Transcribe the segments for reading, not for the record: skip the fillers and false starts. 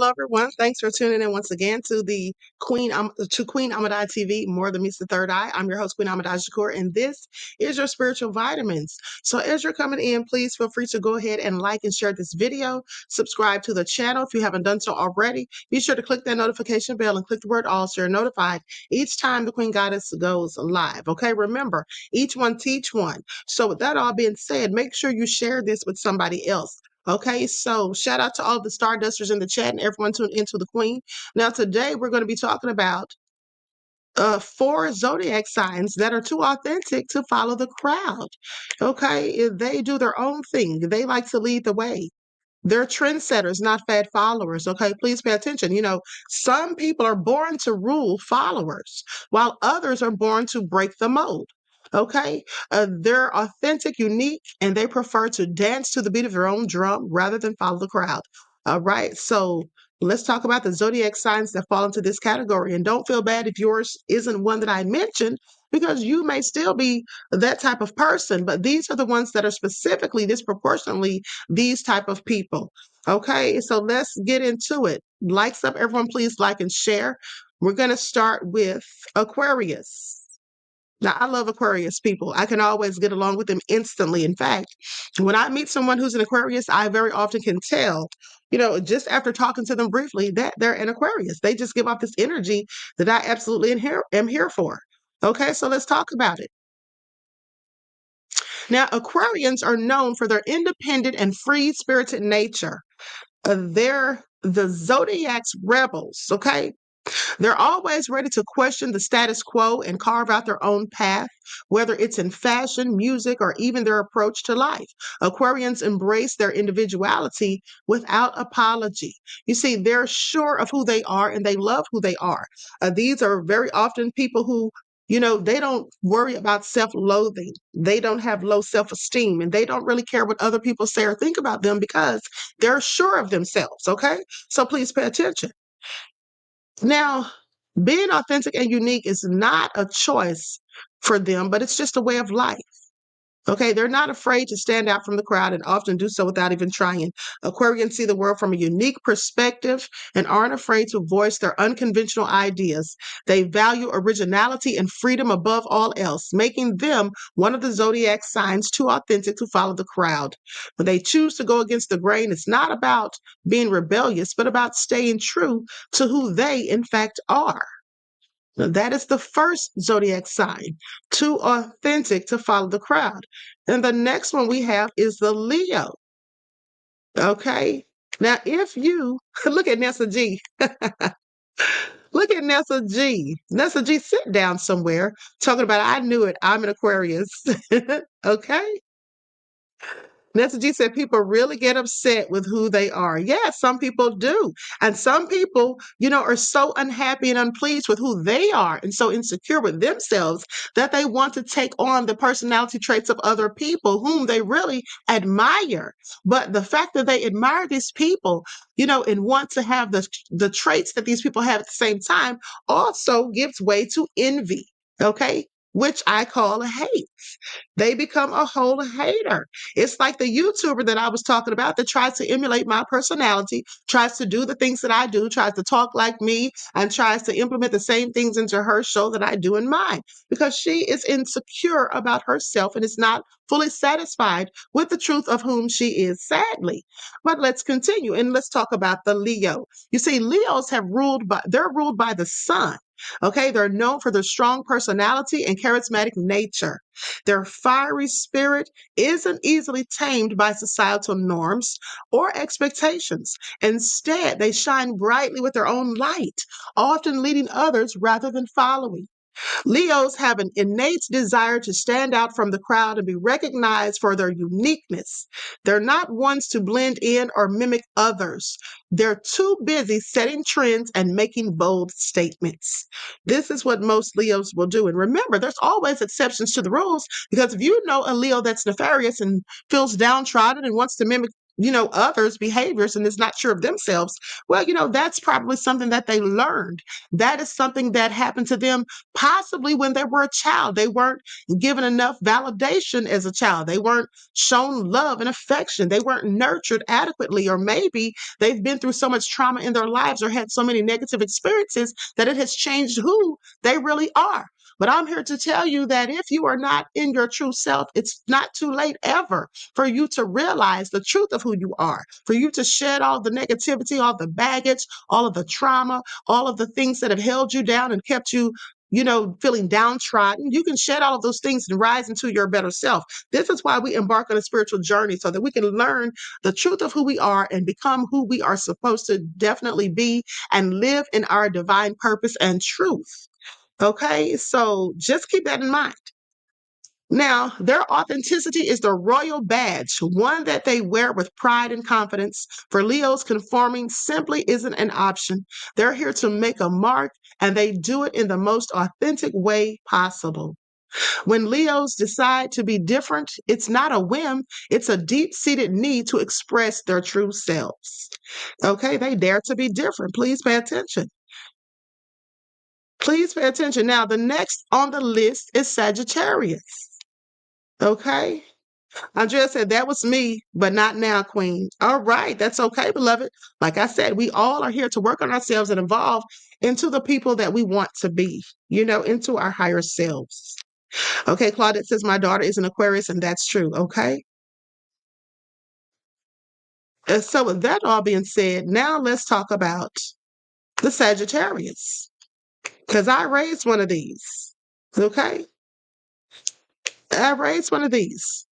hello everyone. Thanks for tuning in once again to the Queen Ahmadiyyah TV, More Than Meets the Third Eye. I'm your host, Queen Ahmadiyyah, and this is your spiritual vitamins. So as you're coming in, please feel free to go ahead and like and share this video. Subscribe to the channel if you haven't done so already. Be sure to click that notification bell and click the word all so you're notified each time the Queen Goddess goes live. Okay, remember, each one teach one. So with that all being said, make sure you share this with somebody else. Okay, so shout out to all the Stardusters in the chat and everyone tuned into the Queen. Now, today we're going to be talking about 4 zodiac signs that are too authentic to follow the crowd. Okay, they do their own thing, they like to lead the way. They're trendsetters, not fad followers. Okay, please pay attention. You know, some people are born to rule followers, while others are born to break the mold. Okay, they're authentic, unique, and they prefer to dance to the beat of their own drum rather than follow the crowd. All right, so let's talk about the zodiac signs that fall into this category. And don't feel bad if yours isn't one that I mentioned, because you may still be that type of person, but these are the ones that are specifically disproportionately these type of people. Okay, so let's get into it. Likes up, everyone, please like and share. We're going to start with Aquarius. Now, I love Aquarius people. I can always get along with them instantly. In fact, when I meet someone who's an Aquarius, I very often can tell, you know, just after talking to them briefly, that they're an Aquarius. They just give off this energy that I absolutely am here for. Okay, so let's talk about it. Now, Aquarians are known for their independent and free-spirited nature. They're the Zodiac's rebels, okay? They're always ready to question the status quo and carve out their own path, whether it's in fashion, music, or even their approach to life. Aquarians embrace their individuality without apology. You see, they're sure of who they are and they love who they are. These are very often people who, you know, they don't worry about self-loathing. They don't have low self-esteem, and they don't really care what other people say or think about them because they're sure of themselves, okay? So please pay attention. Now, being authentic and unique is not a choice for them, but it's just a way of life. Okay, they're not afraid to stand out from the crowd and often do so without even trying. Aquarians see the world from a unique perspective and aren't afraid to voice their unconventional ideas. They value originality and freedom above all else, making them one of the zodiac signs too authentic to follow the crowd. When they choose to go against the grain, it's not about being rebellious, but about staying true to who they in fact are. Now, that is the first zodiac sign, too authentic to follow the crowd. And the next one we have is the Leo. Okay. Now, if you look at Nessa G, look at Nessa G. Nessa G, sit down somewhere talking about, I knew it, I'm an Aquarius. Okay. Nessa G said people really get upset with who they are. Yes, some people do. And some people, you know, are so unhappy and unpleased with who they are and so insecure with themselves that they want to take on the personality traits of other people whom they really admire. But the fact that they admire these people, you know, and want to have the traits that these people have at the same time also gives way to envy. Okay. Which I call a hate. They become a whole hater. It's like the YouTuber that I was talking about that tries to emulate my personality, tries to do the things that I do, tries to talk like me, and tries to implement the same things into her show that I do in mine, because she is insecure about herself and is not fully satisfied with the truth of whom she is, sadly. But let's continue and let's talk about the Leo. You see, Leos they're ruled by the sun. Okay, they're known for their strong personality and charismatic nature. Their fiery spirit isn't easily tamed by societal norms or expectations. Instead, they shine brightly with their own light, often leading others rather than following. Leos have an innate desire to stand out from the crowd and be recognized for their uniqueness. They're not ones to blend in or mimic others. They're too busy setting trends and making bold statements. This is what most Leos will do. And remember, there's always exceptions to the rules, because if you know a Leo that's nefarious and feels downtrodden and wants to mimic others' behaviors and is not sure of themselves, well, that's probably something that they learned. That is something that happened to them possibly when they were a child. They weren't given enough validation as a child. They weren't shown love and affection. They weren't nurtured adequately, or maybe they've been through so much trauma in their lives or had so many negative experiences that it has changed who they really are. But I'm here to tell you that if you are not in your true self, it's not too late ever for you to realize the truth of who you are, for you to shed all the negativity, all the baggage, all of the trauma, all of the things that have held you down and kept you, feeling downtrodden. You can shed all of those things and rise into your better self. This is why we embark on a spiritual journey, so that we can learn the truth of who we are and become who we are supposed to definitely be and live in our divine purpose and truth. Okay, so just keep that in mind. Now, their authenticity is the royal badge, one that they wear with pride and confidence. For Leos, conforming simply isn't an option. They're here to make a mark, and they do it in the most authentic way possible. When Leos decide to be different, it's not a whim, it's a deep seated need to express their true selves. Okay, they dare to be different. Please pay attention. Please pay attention. Now, the next on the list is Sagittarius. Okay. Andrea said, that was me, but not now, Queen. All right. That's okay, beloved. Like I said, we all are here to work on ourselves and evolve into the people that we want to be, into our higher selves. Okay. Claudette says, my daughter is an Aquarius, and that's true. Okay. So with that all being said, now let's talk about the Sagittarius, because I raised one of these. Okay. I raised one of these.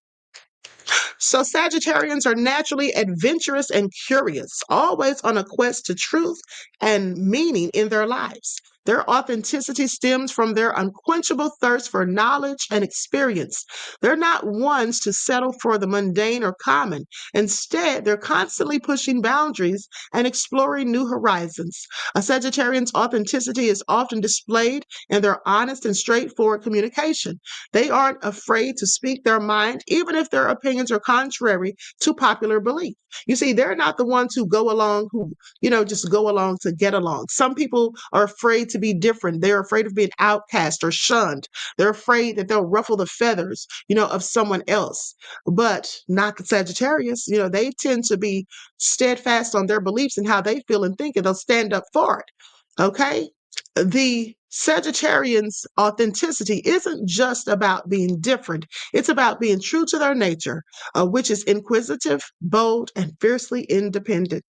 So Sagittarians are naturally adventurous and curious, always on a quest to truth and meaning in their lives. Their authenticity stems from their unquenchable thirst for knowledge and experience. They're not ones to settle for the mundane or common. Instead, they're constantly pushing boundaries and exploring new horizons. A Sagittarian's authenticity is often displayed in their honest and straightforward communication. They aren't afraid to speak their mind, even if their opinions are contrary to popular belief. You see, they're not the ones who go along, just go along to get along. Some people are afraid to be different. They're afraid of being outcast or shunned. They're afraid that they'll ruffle the feathers, of someone else. But not the Sagittarius. They tend to be steadfast on their beliefs and how they feel and think, and they'll stand up for it. Okay? The Sagittarians' authenticity isn't just about being different. It's about being true to their nature, which is inquisitive, bold, and fiercely independent.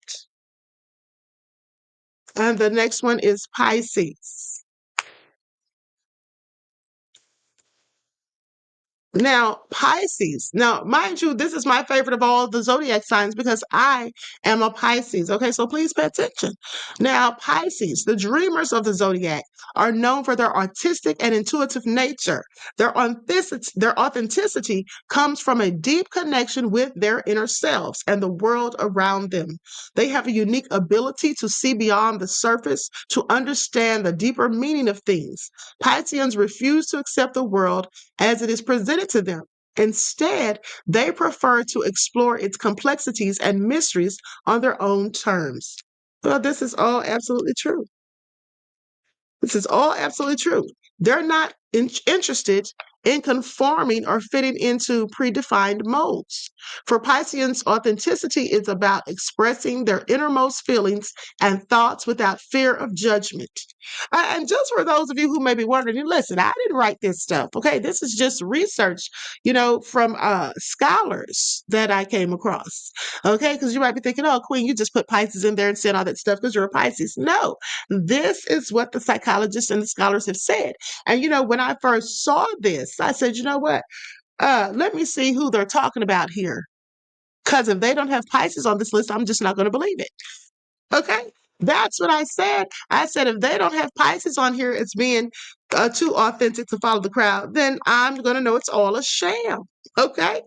And the next one is Pisces. Now, Pisces. Now, mind you, this is my favorite of all the zodiac signs because I am a Pisces. Okay, so please pay attention. Now, Pisces, the dreamers of the zodiac, are known for their artistic and intuitive nature. Their authenticity comes from a deep connection with their inner selves and the world around them. They have a unique ability to see beyond the surface, to understand the deeper meaning of things. Pisceans refuse to accept the world as it is presented to them. Instead, they prefer to explore its complexities and mysteries on their own terms. Well, this is all absolutely true. This is all absolutely true. They're not interested in conforming or fitting into predefined molds. For Pisceans, authenticity is about expressing their innermost feelings and thoughts without fear of judgment. And just for those of you who may be wondering, listen, I didn't write this stuff. Okay, this is just research, from scholars that I came across. Okay, because you might be thinking, oh, Queen, you just put Pisces in there and said all that stuff because you're a Pisces. No, this is what the psychologists and the scholars have said. And when I first saw this, I said, you know what? Let me see who they're talking about here. Because if they don't have Pisces on this list, I'm just not going to believe it. Okay? That's what I said. I said, if they don't have Pisces on here as being too authentic to follow the crowd, then I'm going to know it's all a sham. Okay?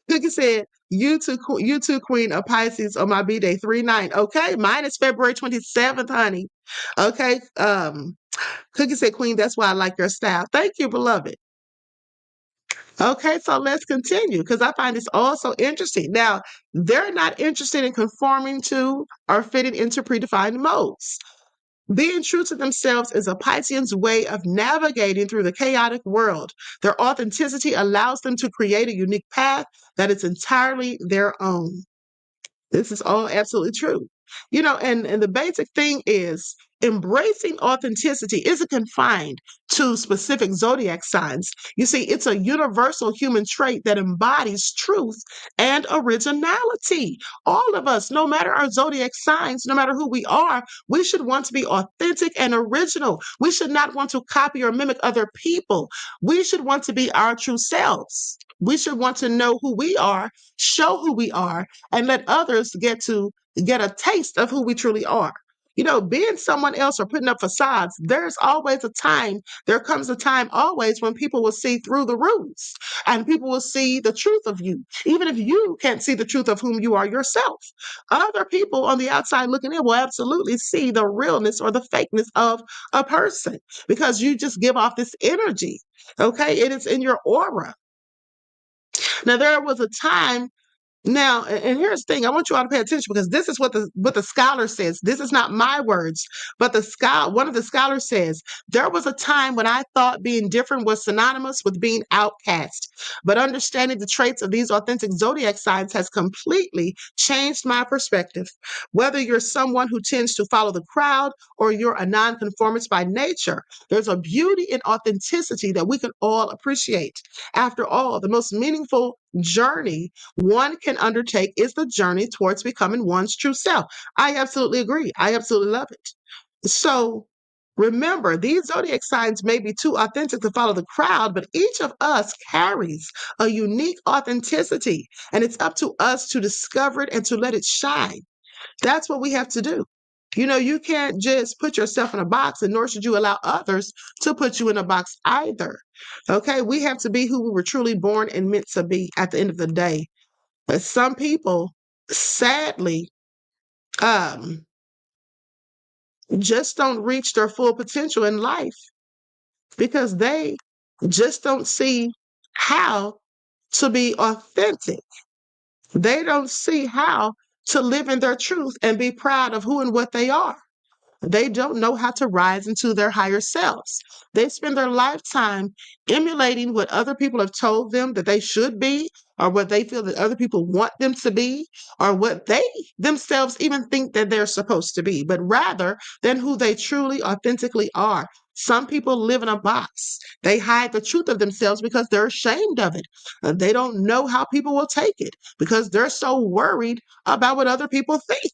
Cookie said, you too, Queen of Pisces on my B-Day, 3/9. Okay? Mine is February 27th, honey. Okay? Cookie said, Queen, that's why I like your style. Thank you, beloved. Okay, so let's continue because I find this also interesting. Now, they're not interested in conforming to or fitting into predefined modes. Being true to themselves is a Piscean's way of navigating through the chaotic world. Their authenticity allows them to create a unique path that is entirely their own. This is all absolutely true. And the basic thing is embracing authenticity isn't confined to specific zodiac signs. You see, it's a universal human trait that embodies truth and originality. All of us, no matter our zodiac signs, no matter who we are, we should want to be authentic and original. We should not want to copy or mimic other people. We should want to be our true selves. We should want to know who we are, show who we are, and let others get a taste of who we truly are. Being someone else or putting up facades, there comes a time always when people will see through the ruse and people will see the truth of you, even if you can't see the truth of whom you are yourself. Other people on the outside looking in will absolutely see the realness or the fakeness of a person because you just give off this energy. Okay, it is in your aura. Now, there was a time now, and here's the thing, I want you all to pay attention because this is what the scholar says. This is not my words, but one of the scholars says, there was a time when I thought being different was synonymous with being outcast. But understanding the traits of these authentic zodiac signs has completely changed my perspective. Whether you're someone who tends to follow the crowd or you're a nonconformist by nature, there's a beauty in authenticity that we can all appreciate. After all, the most meaningful journey one can undertake is the journey towards becoming one's true self. I absolutely agree. I absolutely love it. So remember, these zodiac signs may be too authentic to follow the crowd, but each of us carries a unique authenticity, and it's up to us to discover it and to let it shine. That's what we have to do. You can't just put yourself in a box, and nor should you allow others to put you in a box either. Okay, we have to be who we were truly born and meant to be at the end of the day. But some people, sadly, um, just don't reach their full potential in life because they just don't see how to be authentic. They don't see how to live in their truth and be proud of who and what they are. They don't know how to rise into their higher selves. They spend their lifetime emulating what other people have told them that they should be, or what they feel that other people want them to be, or what they themselves even think that they're supposed to be, but rather than who they truly, authentically are. Some people live in a box. They hide the truth of themselves because they're ashamed of it. They don't know how people will take it because they're so worried about what other people think.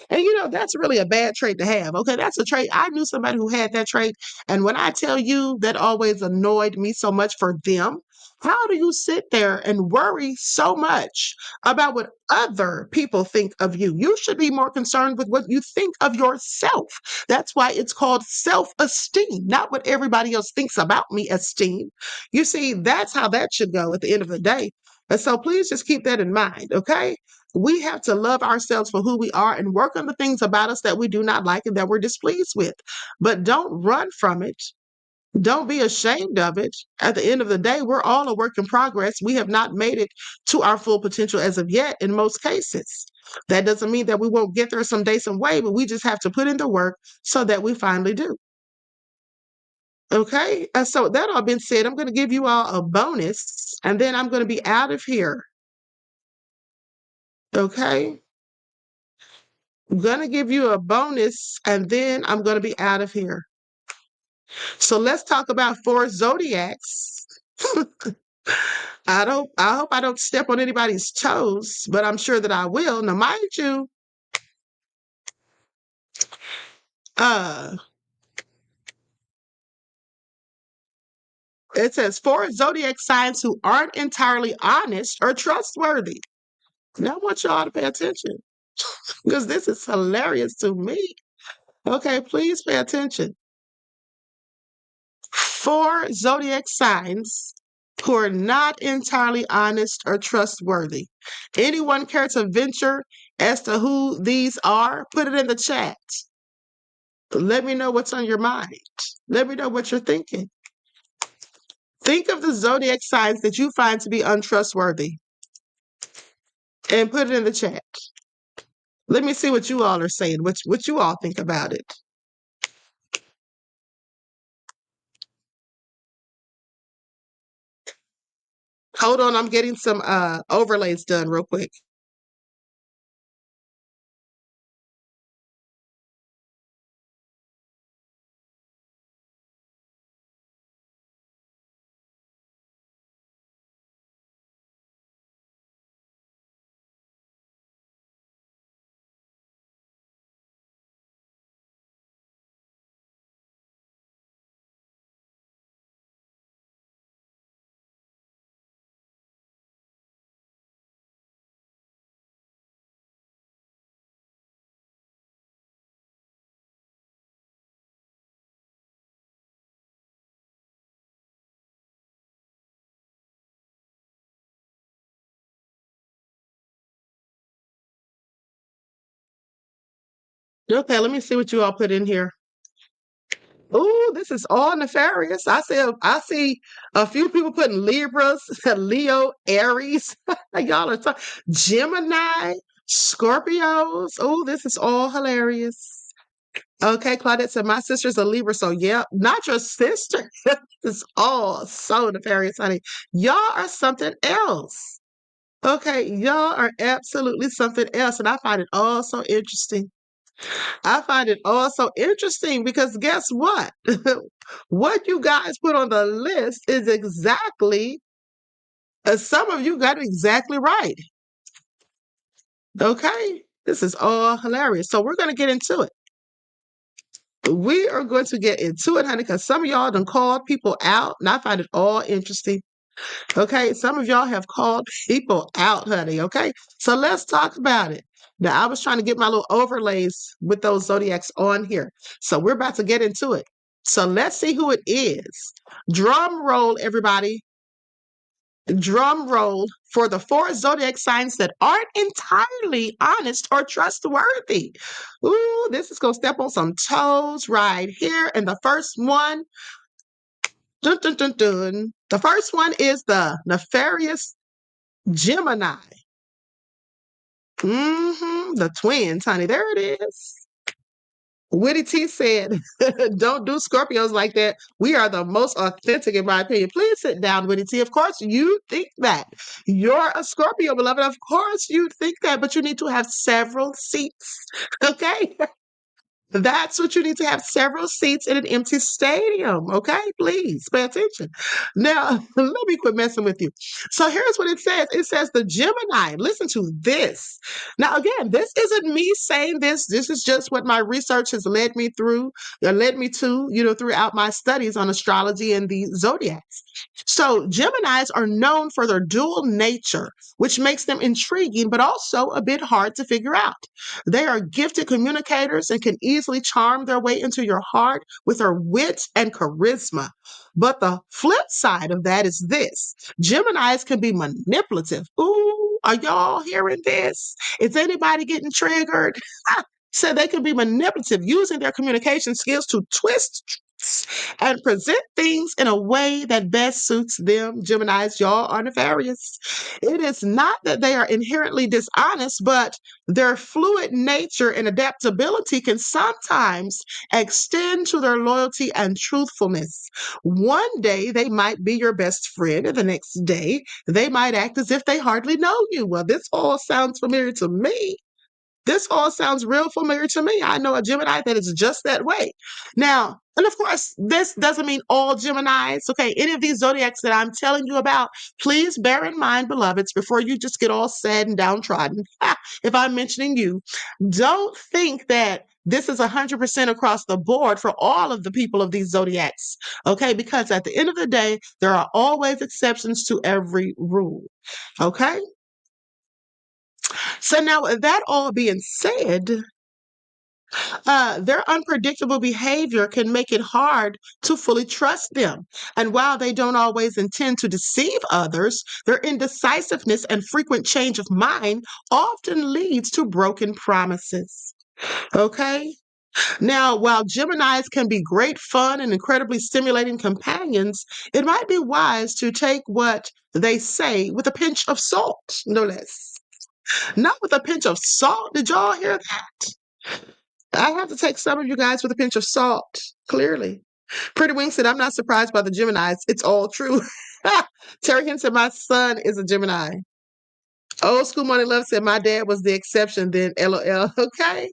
And that's really a bad trait to have. Okay, that's a trait. I knew somebody who had that trait. And when I tell you that always annoyed me so much for them, how do you sit there and worry so much about what other people think of you? You should be more concerned with what you think of yourself. That's why it's called self-esteem, not what everybody else thinks about me, esteem. You see, that's how that should go at the end of the day. And so please just keep that in mind, okay? We have to love ourselves for who we are and work on the things about us that we do not like and that we're displeased with. But don't run from it. Don't be ashamed of it. At the end of the day, we're all a work in progress. We have not made it to our full potential as of yet in most cases. That doesn't mean that we won't get there someday, some way, but we just have to put in the work so that we finally do. Okay? So that all being said, I'm going to give you all a bonus and then I'm going to be out of here. Okay? I'm going to give you a bonus and then I'm going to be out of here. So let's talk about 4 zodiacs. I hope I don't step on anybody's toes, but I'm sure that I will. Now, mind you, uh, it says 4 zodiac signs who aren't entirely honest or trustworthy. Now, I want y'all to pay attention because this is hilarious to me. Okay, please pay attention. 4 zodiac signs who are not entirely honest or trustworthy. Anyone care to venture as to who these are? Put it in the chat. Let me know what's on your mind. Let me know what you're thinking. Think of the zodiac signs that you find to be untrustworthy and put it in the chat. Let me see what you all are saying, what you all think about it. Hold on, I'm getting some overlays done real quick. Okay, let me see what you all put in here. Oh, this is all nefarious. I see a few people putting Libras, Leo, Aries. Y'all are Gemini, Scorpios. Oh, this is all hilarious. Okay, Claudette said my sister's a Libra, so yeah, not your sister. It's all so nefarious, honey. Y'all are something else. Okay, y'all are absolutely something else, and I find it all so interesting. I find it also interesting because guess what? What you guys put on the list is exactly, some of you got it exactly right. Okay? This is all hilarious. So we're going to get into it. We are going to get into it, honey, because some of y'all done called people out, and I find it all interesting. Okay, some of y'all have called people out, honey. Okay, so let's talk about it. Now, I was trying to get my little overlays with those zodiacs on here. So we're about to get into it. So let's see who it is. Drum roll, everybody. Drum roll for the four zodiac signs that aren't entirely honest or trustworthy. Ooh, this is going to step on some toes right here. And the first one, dun, dun, dun, dun. The first one is the nefarious Gemini. The twins, honey. There it is. Witty T said, don't do Scorpios like that. We are the most authentic, in my opinion. Please sit down, Witty T. Of course, you think that. You're a Scorpio, beloved. Of course, you think that, but you need to have several seats. Okay? That's what you need to have several seats in an empty stadium. Okay, please pay attention. Now, let me quit messing with you. So, here's what it says it says the Gemini. Listen to this. Now, again, this isn't me saying this. This is just what my research has led me through, or led me to, throughout my studies on astrology and the zodiacs. So, Geminis are known for their dual nature, which makes them intriguing, but also a bit hard to figure out. They are gifted communicators and can easily charm their way into your heart with their wit and charisma. But the flip side of that is this: Geminis can be manipulative. Ooh, are y'all hearing this? Is anybody getting triggered? So they can be manipulative, using their communication skills to twist and present things in a way that best suits them. Geminis, y'all are nefarious. It is not that they are inherently dishonest, but their fluid nature and adaptability can sometimes extend to their loyalty and truthfulness. One day they might be your best friend, and the next day they might act as if they hardly know you. Well, this all sounds familiar to me. This all sounds real familiar to me. I know a Gemini that is just that way. Now, and of course, this doesn't mean all Geminis. Okay, any of these zodiacs that I'm telling you about, please bear in mind, beloveds, before you just get all sad and downtrodden, if I'm mentioning you, don't think that this is 100% across the board for all of the people of these zodiacs. Okay, because at the end of the day, there are always exceptions to every rule. Okay. So now, with that all being said, their unpredictable behavior can make it hard to fully trust them. And while they don't always intend to deceive others, their indecisiveness and frequent change of mind often leads to broken promises. Okay? Now, while Geminis can be great fun and incredibly stimulating companions, it might be wise to take what they say with a pinch of salt, no less. Not with a pinch of salt. Did y'all hear that? I have to take some of you guys with a pinch of salt, clearly. Pretty Wing said, I'm not surprised by the Geminis. It's all true. Terry Henson, my son is a Gemini. Old School Money Love said, my dad was the exception then, LOL. Okay.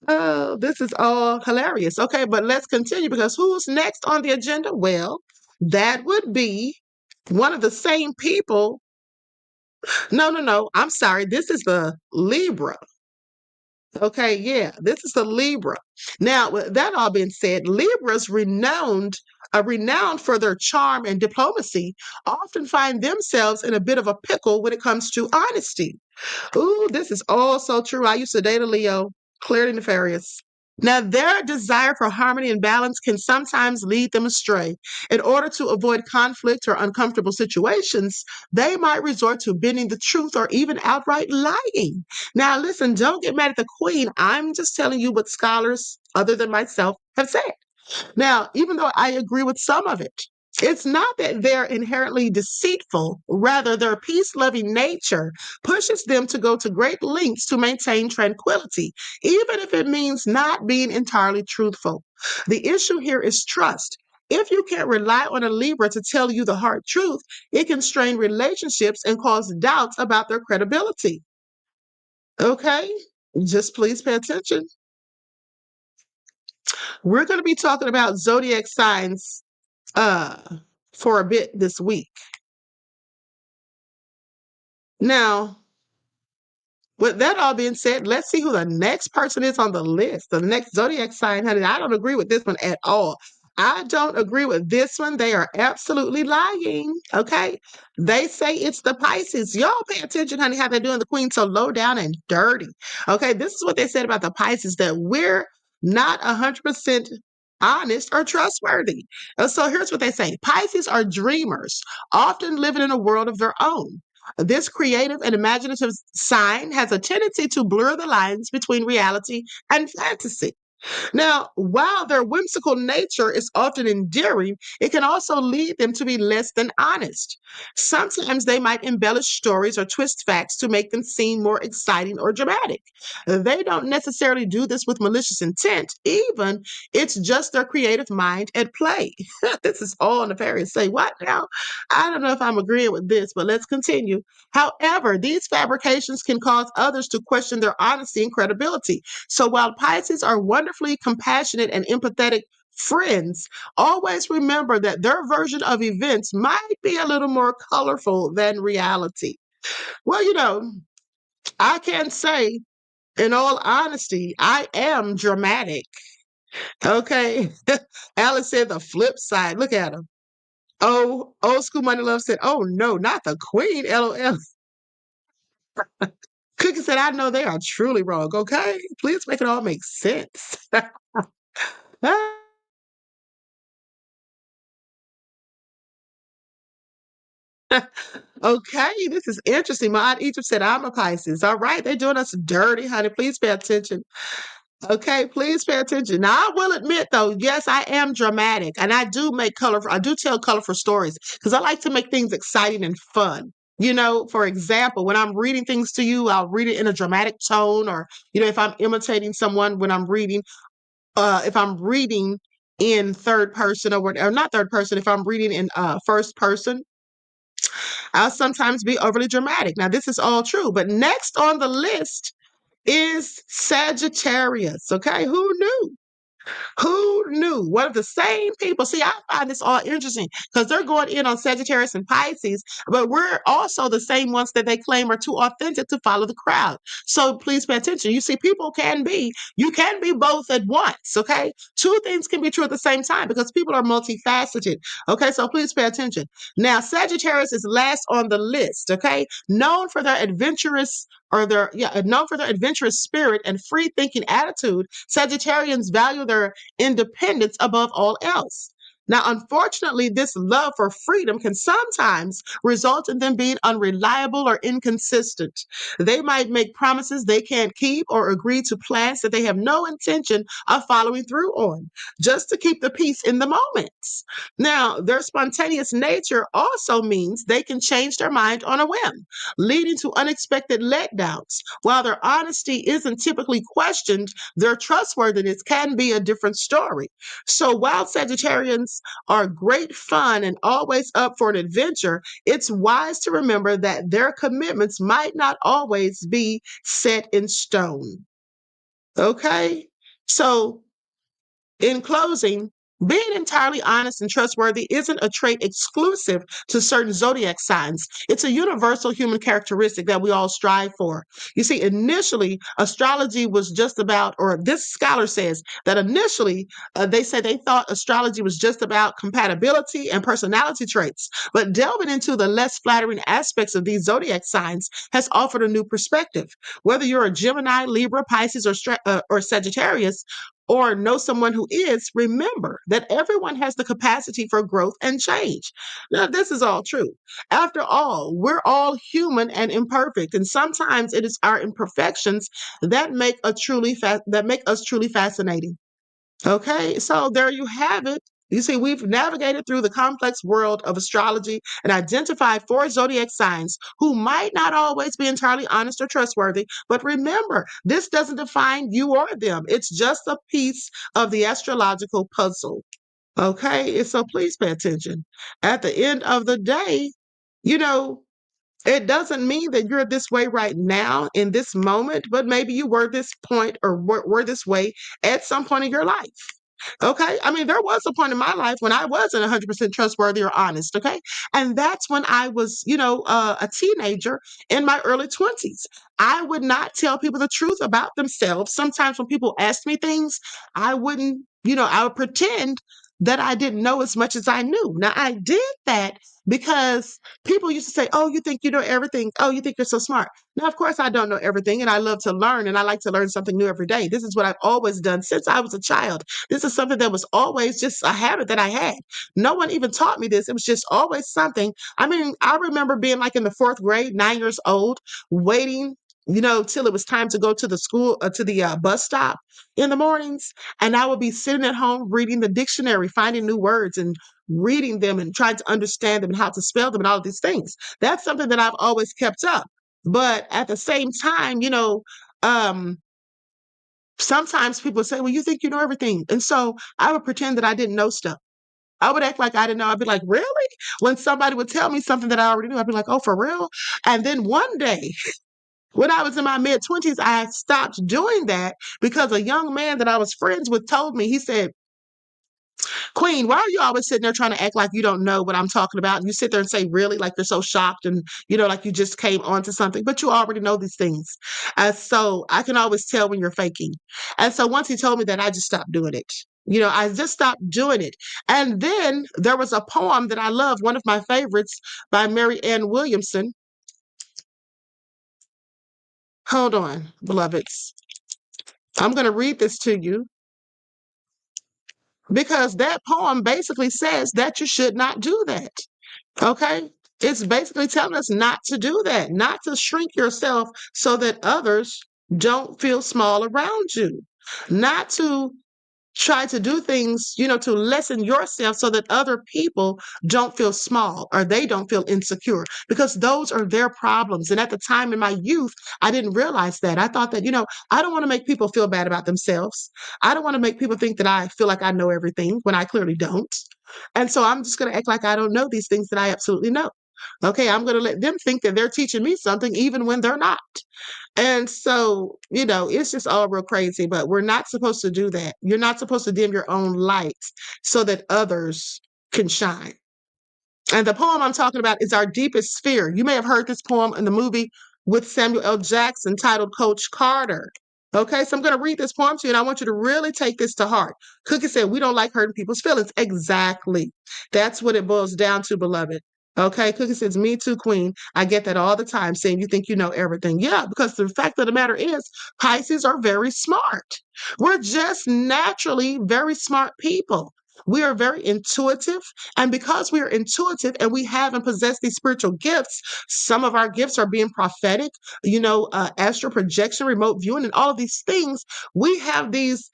Oh, this is all hilarious. Okay, but let's continue because who's next on the agenda? Well, that would be one of the same people. No. I'm sorry. This is the Libra. Okay, yeah, this is the Libra. Now, with that all being said, Libras renowned for their charm and diplomacy, often find themselves in a bit of a pickle when it comes to honesty. Ooh, this is all so true. I used to date a Leo, clearly nefarious. Now, their desire for harmony and balance can sometimes lead them astray. In order to avoid conflict or uncomfortable situations, they might resort to bending the truth or even outright lying. Now, listen, don't get mad at the queen. I'm just telling you what scholars, other than myself, have said. Now, even though I agree with some of it, it's not that they're inherently deceitful. Rather, their peace loving nature pushes them to go to great lengths to maintain tranquility, even if it means not being entirely truthful. The issue here is trust. If you can't rely on a Libra to tell you the hard truth, it can strain relationships and cause doubts about their credibility. Okay? Just please pay attention. We're going to be talking about zodiac signs uh for a bit this week. Now, with that all being said, let's see who the next person is on the list. The next zodiac sign, honey. I don't agree with this one at all. I don't agree with this one. They are absolutely lying. Okay. They say it's the Pisces. Y'all pay attention, honey, how they're doing the queen so low down and dirty. Okay. This is what they said about the Pisces, that we're not 100% honest or trustworthy. So here's what they say: Pisces are dreamers, often living in a world of their own. This creative and imaginative sign has a tendency to blur the lines between reality and fantasy. Now, while their whimsical nature is often endearing, it can also lead them to be less than honest. Sometimes they might embellish stories or twist facts to make them seem more exciting or dramatic. They don't necessarily do this with malicious intent, even it's just their creative mind at play. This is all nefarious. Say what now? I don't know if I'm agreeing with this, but let's continue. However, these fabrications can cause others to question their honesty and credibility. So while Pisces are wonderfully compassionate and empathetic friends, always remember that their version of events might be a little more colorful than reality. Well, I can say, in all honesty, I am dramatic. Okay. Alice said the flip side. Look at him. Oh, Old School Money Love said, oh no, not the queen, LOL. Cookie said, I know they are truly wrong. Okay. Please make it all make sense. Okay, this is interesting. My aunt Egypt said, I'm a Pisces. All right, they're doing us dirty, honey. Please pay attention. Okay, please pay attention. Now, I will admit, though, yes, I am dramatic, and I do tell colorful stories because I like to make things exciting and fun. For example, when I'm reading things to you, I'll read it in a dramatic tone, or, if I'm imitating someone when I'm reading, if I'm reading in third person or not third person, if I'm reading in first person, I'll sometimes be overly dramatic. Now, this is all true, but next on the list is Sagittarius. Okay, who knew? Who knew? One of the same people. See, I find this all interesting because they're going in on Sagittarius and Pisces, but we're also the same ones that they claim are too authentic to follow the crowd. So please pay attention. You see, you can be both at once. Okay. Two things can be true at the same time because people are multifaceted. Okay. So please pay attention. Now, Sagittarius is last on the list. Okay. Known for their adventurous spirit and free thinking attitude, Sagittarians value their independence above all else. Now, unfortunately, this love for freedom can sometimes result in them being unreliable or inconsistent. They might make promises they can't keep or agree to plans that they have no intention of following through on, just to keep the peace in the moments. Now, their spontaneous nature also means they can change their mind on a whim, leading to unexpected letdowns. While their honesty isn't typically questioned, their trustworthiness can be a different story. So while Sagittarians are great fun and always up for an adventure, it's wise to remember that their commitments might not always be set in stone. Okay? So in closing, being entirely honest and trustworthy isn't a trait exclusive to certain zodiac signs. It's a universal human characteristic that we all strive for. You see, initially, astrology was just about, or this scholar says that initially they say they thought astrology was just about compatibility and personality traits. But delving into the less flattering aspects of these zodiac signs has offered a new perspective. Whether you're a Gemini, Libra, Pisces, or Sagittarius, or know someone who is, remember that everyone has the capacity for growth and change. Now, this is all true. After all, we're all human and imperfect, and sometimes it is our imperfections that that make us truly fascinating. Okay, so there you have it. You see, we've navigated through the complex world of astrology and identified four zodiac signs who might not always be entirely honest or trustworthy. But remember, this doesn't define you or them, it's just a piece of the astrological puzzle. Okay, and so please pay attention. At the end of the day, you know, it doesn't mean that you're this way right now in this moment, but maybe you were this point or were this way at some point in your life. Okay. I mean, there was a point in my life when I wasn't 100% trustworthy or honest. Okay. And that's when I was, a teenager in my early 20s. I would not tell people the truth about themselves. Sometimes when people asked me things, I wouldn't, I would pretend that I didn't know as much as I knew. Now, I did that because people used to say, "Oh, you think you know everything. Oh, you think you're so smart." Now, of course, I don't know everything, and I love to learn, and I like to learn something new every day. This is what I've always done since I was a child. This is something that was always just a habit that I had. No one even taught me this. It was just always something. I mean, I remember being like in the fourth grade, 9 years old, waiting, till it was time to go to the school, to the bus stop in the mornings. And I would be sitting at home reading the dictionary, finding new words and reading them and trying to understand them and how to spell them and all of these things. That's something that I've always kept up. But at the same time, um, sometimes people say, "Well, you think you know everything." And so I would pretend that I didn't know stuff. I would act like I didn't know. I'd be like, "Really?" When somebody would tell me something that I already knew, I'd be like, "Oh, for real?" And then one day, when I was in my mid 20s, I stopped doing that because a young man that I was friends with told me, he said, "Queen, why are you always sitting there trying to act like you don't know what I'm talking about? And you sit there and say, really, like you're so shocked and, like you just came onto something, but you already know these things." And so I can always tell when you're faking. And so once he told me that, I just stopped doing it. I just stopped doing it. And then there was a poem that I love, one of my favorites by Mary Ann Williamson. Hold on, beloveds. I'm going to read this to you because that poem basically says that you should not do that. Okay? It's basically telling us not to do that, not to shrink yourself so that others don't feel small around you, not to try to do things, to lessen yourself so that other people don't feel small or they don't feel insecure because those are their problems. And at the time in my youth, I didn't realize that. I thought that, I don't want to make people feel bad about themselves. I don't want to make people think that I feel like I know everything when I clearly don't. And so I'm just going to act like I don't know these things that I absolutely know. Okay, I'm going to let them think that they're teaching me something even when they're not. And so, it's just all real crazy, but we're not supposed to do that. You're not supposed to dim your own light so that others can shine. And the poem I'm talking about is Our Deepest Fear. You may have heard this poem in the movie with Samuel L. Jackson titled Coach Carter. Okay, so I'm going to read this poem to you, and I want you to really take this to heart. Cookie said, "We don't like hurting people's feelings." Exactly. That's what it boils down to, beloved. Okay, Cookie says, "Me too, Queen. I get that all the time, saying you think you know everything." Yeah, because the fact of the matter is, Pisces are very smart. We're just naturally very smart people. We are very intuitive. And because we are intuitive and we have and possess these spiritual gifts, some of our gifts are being prophetic, astral projection, remote viewing, and all of these things. We have these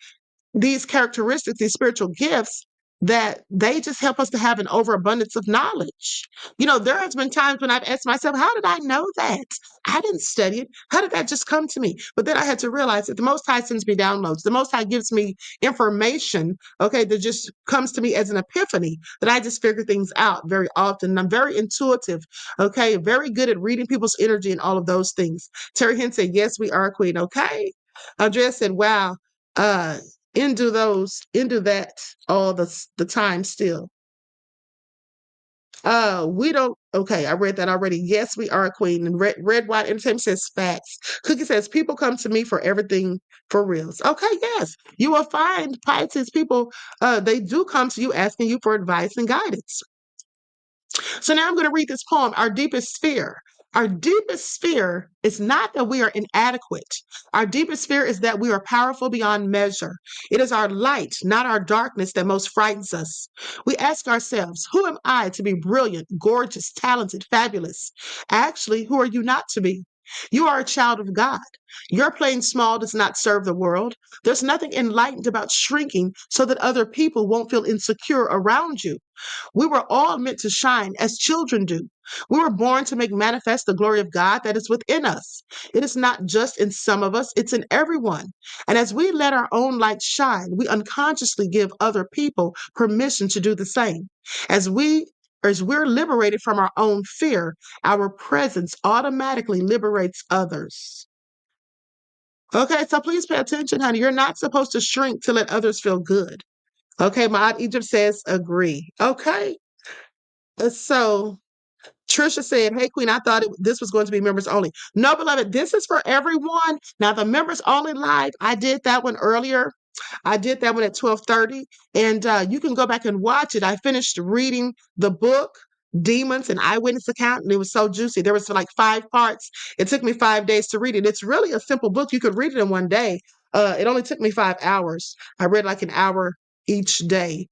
characteristics, these spiritual gifts that they just help us to have an overabundance of knowledge. There has been times when I've asked myself, how did I know that? I didn't study it. How did that just come to me? But then I had to realize that the Most High sends me downloads. The Most High gives me information, okay, that just comes to me as an epiphany, that I just figure things out very often. And I'm very intuitive, okay, very good at reading people's energy and all of those things. Terry Hinn said, yes, we are a queen, okay. Andrea said, wow. Into that all the time still. We don't. Okay, I read that already. Yes, we are a queen. And Red White Entertainment says facts. Cookie says people come to me for everything for reals. Okay, yes, you will find Pisces people. They do come to you asking you for advice and guidance. So now I'm going to read this poem, Our Deepest Fear. Our deepest fear is not that we are inadequate. Our deepest fear is that we are powerful beyond measure. It is our light, not our darkness, that most frightens us. We ask ourselves, who am I to be brilliant, gorgeous, talented, fabulous? Actually, who are you not to be? You are a child of God. Your playing small does not serve the world. There's nothing enlightened about shrinking so that other people won't feel insecure around you. We were all meant to shine as children do. We were born to make manifest the glory of God that is within us. It is not just in some of us, it's in everyone. And as we let our own light shine, we unconsciously give other people permission to do the same. As we're liberated from our own fear, our presence automatically liberates others. Okay, so please pay attention, honey. You're not supposed to shrink to let others feel good. Okay, Maad Egypt says agree. Okay, so Trisha said, hey, Queen, I thought this was going to be members only. No, beloved, this is for everyone. Now, the members only live, I did that one earlier. I did that one at 12:30, and you can go back and watch it. I finished reading the book, Demons, an Eyewitness Account, and it was so juicy. There was like 5 parts. It took me 5 days to read it. It's really a simple book. You could read it in one day. It only took me 5 hours. I read like an hour each day.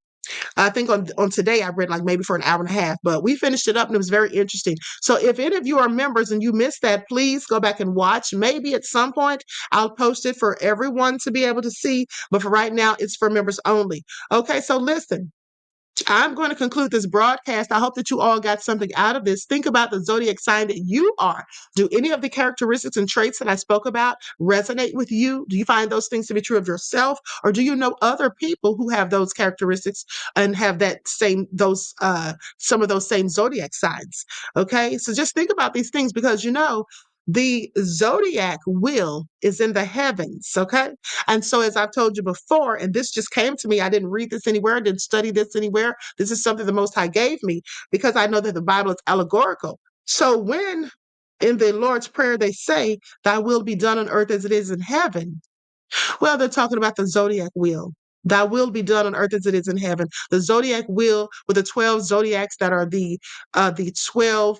I think on today I read like maybe for an hour and a half, but we finished it up and it was very interesting. So if any of you are members and you missed that, please go back and watch. Maybe at some point I'll post it for everyone to be able to see, but for right now it's for members only. Okay, so listen. I'm going to conclude this broadcast. I hope that you all got something out of this. Think about the zodiac sign that you are. Do any of the characteristics and traits that I spoke about resonate with you? Do you find those things to be true of yourself? Or do you know other people who have those characteristics and have some of those same zodiac signs? Okay, so just think about these things because the zodiac wheel is in the heavens. Okay. And so, as I've told you before, and this just came to me, I didn't read this anywhere, I didn't study this anywhere. This is something the Most High gave me because I know that the Bible is allegorical. So, when in the Lord's Prayer they say, Thy will be done on earth as it is in heaven, well, they're talking about the zodiac wheel. Thy will be done on earth as it is in heaven. The zodiac wheel with the 12 zodiacs that are the 12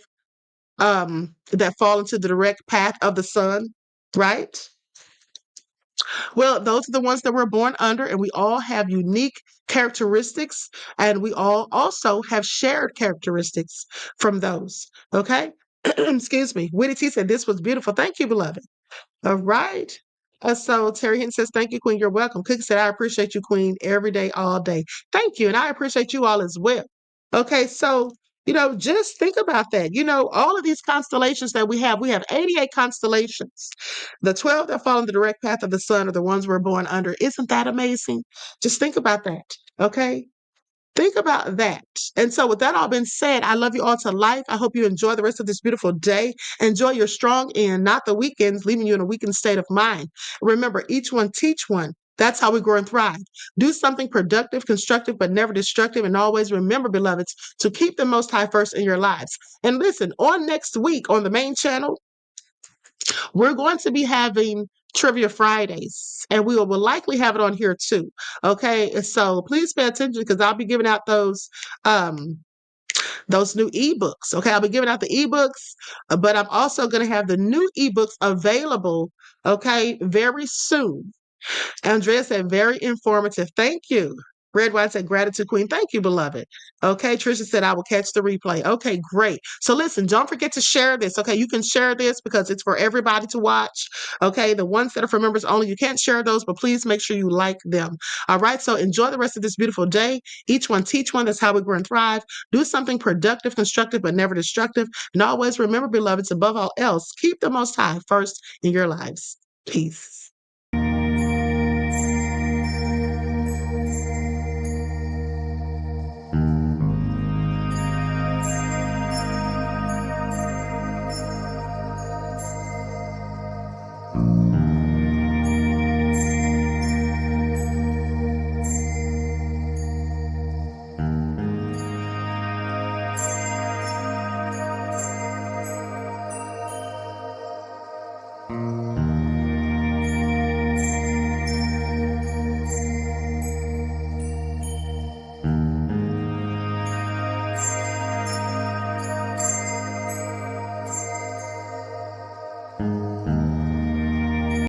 that fall into the direct path of the sun, right? Well, those are the ones that we're born under, and we all have unique characteristics, and we all also have shared characteristics from those. Okay. Excuse me. Witty T said this was beautiful. Thank you, beloved. All right. So Terry Hinton says, thank you, Queen. You're welcome. Cookie said, I appreciate you, Queen, every day, all day. Thank you. And I appreciate you all as well. Okay. So, just think about that. All of these constellations that we have 88 constellations. The 12 that fall in the direct path of the sun are the ones we're born under. Isn't that amazing? Just think about that. Okay. Think about that. And so, with that all been said, I love you all to life. I hope you enjoy the rest of this beautiful day. Enjoy your strong end, not the weekends, leaving you in a weakened state of mind. Remember, each one teach one. That's how we grow and thrive. Do something productive, constructive, but never destructive. And always remember, beloveds, to keep the Most High first in your lives. And listen, on next week on the main channel, we're going to be having Trivia Fridays, and we will likely have it on here too. Okay, so please pay attention because I'll be giving out those new ebooks. Okay, I'll be giving out the ebooks, but I'm also going to have the new ebooks available. Okay, very soon. Andrea said, very informative. Thank you. Red White said, gratitude queen. Thank you, beloved. Okay, Trisha said, I will catch the replay. Okay, great. So listen, don't forget to share this. Okay, you can share this because it's for everybody to watch. Okay, the ones that are for members only, you can't share those, but please make sure you like them. All right, so enjoy the rest of this beautiful day. Each one teach one. That's how we grow and thrive. Do something productive, constructive, but never destructive. And always remember, beloveds, above all else, keep the Most High first in your lives. Peace.